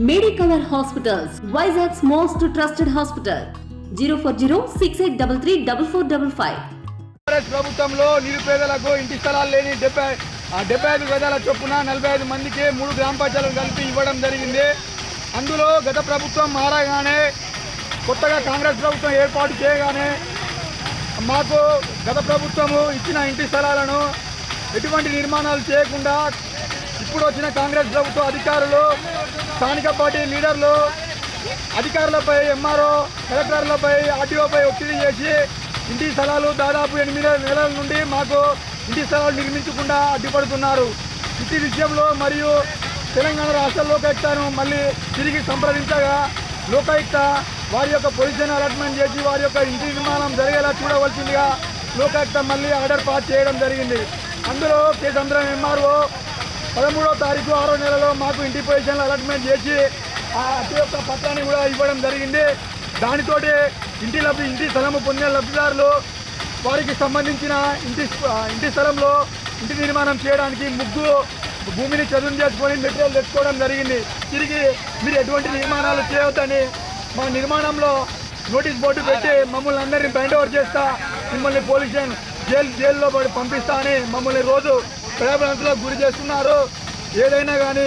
Medicover Hospitals, Vizag's most trusted hospital. 04068334455. ప్రభుత్వంలో నిరుపేదలకు ఇంటి స్థలాలు లేని 75 గజాల చొప్పున 45 మందికి 3 గ్రామ పంచాయతీలు కలిపి ఇవ్వడం జరిగింది. అందులో గత ప్రభుత్వం మారగానే కొత్తగా కాంగ్రెస్ ప్రభుత్వం ఏర్పాటు చేయగానే మాకు గత ప్రభుత్వము ఇచ్చిన ఇంటి స్థలాలను ఎటువంటి నిర్మాణాలు చేయకుండా ఇప్పుడు వచ్చిన కాంగ్రెస్ ప్రభుత్వ అధికారులు, స్థానిక పార్టీ లీడర్లు అధికారులపై, ఎంఆర్ఓ, కలెక్టర్లపై, ఆర్టీఓపై ఒత్తిడి చేసి ఇంటి స్థలాలు దాదాపు 8 నెలల నుండి మాకు ఇంటి స్థలాలు నిర్మించకుండా అడ్డుపడుతున్నారు. ఇంటి విషయంలో మరియు తెలంగాణ రాష్ట్ర లోకాయుక్తను మళ్ళీ తిరిగి సంప్రదించగా లోకాయుక్త వారి యొక్క పొజిషన్ అలాట్మెంట్ చేసి వారి యొక్క ఇంటి నిర్మాణం జరిగేలా చూడవలసిందిగా లోకాయుక్త మళ్ళీ ఆర్డర్ పాస్ చేయడం జరిగింది. అందులో కేంద్రం ఎంఆర్ఓ 13వ తారీఖు 6వ నెలలో మాకు ఇంటి పొజిషన్లు అలాట్మెంట్ చేసి ఆ అతి యొక్క పత్రాన్ని కూడా ఇవ్వడం జరిగింది. దానితోటి ఇంటి స్థలము పొందిన లబ్ధిదారులు వారికి సంబంధించిన ఇంటి స్థలంలో ఇంటి నిర్మాణం చేయడానికి భూమిని చదును చేసుకొని మెటీరియల్ తెచ్చుకోవడం జరిగింది. తిరిగి మీరు ఎటువంటి నిర్మాణాలు చేయవద్దని మా నిర్మాణంలో నోటీస్ బోర్డు పెట్టి మమ్మల్ని అందరినీ బైండ్ ఓవర్ చేస్తా, మిమ్మల్ని పోలీస్ జైల్లో పంపిస్తా అని మమ్మల్ని రోజు భయభ్రాంతులకు గురి చేస్తున్నారు. ఏదైనా కానీ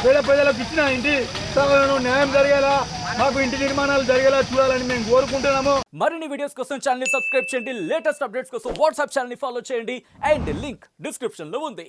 పేద ప్రజలకు ఇచ్చిన ఇంటి స్థలాలను న్యాయం జరిగేలా, మాకు ఇంటి నిర్మాణాలు జరిగేలా చూడాలని మేము కోరుకుంటున్నాము. మరిన్ని వీడియోస్ కోసం ఛానల్ ని సబ్స్క్రైబ్ చేయండి. లేటెస్ట్ అప్డేట్స్ కోసం వాట్సాప్ ఛానల్ ని ఫాలో చేయండి. అండ్ లింక్ డిస్క్రిప్షన్ లో ఉంది.